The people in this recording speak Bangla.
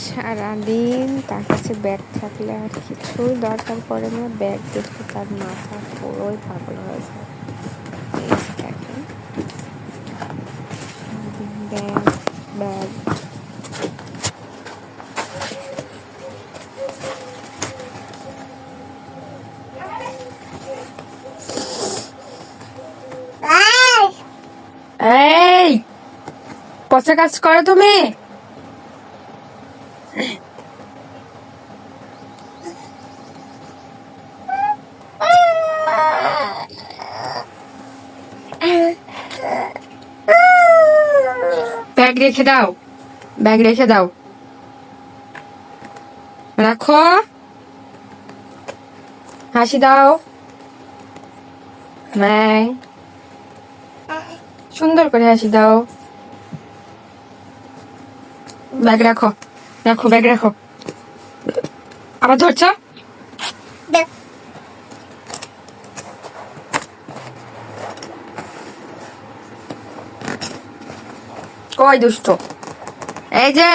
সারাদিন তার কাছে ব্যাগ থাকলে আর কিছুই দরকার পড়ে না, ব্যাগ দেখে তার মাথা পুরোই পাগল হয়ে যায়। এই যে দেখেন, সারাদিন ব্যাগ ব্যাগ। এই পচা কাজ করো তুমি? ব্যাগ রেখে দাও, ব্যাগ রেখে দাও, রাখো। হাসি দাও, সুন্দর করে হাসি দাও। ব্যাগ রাখো, রাখো, ব্যাগ রাখো। আবার ধরছো? কই দুষ্ট? এই যে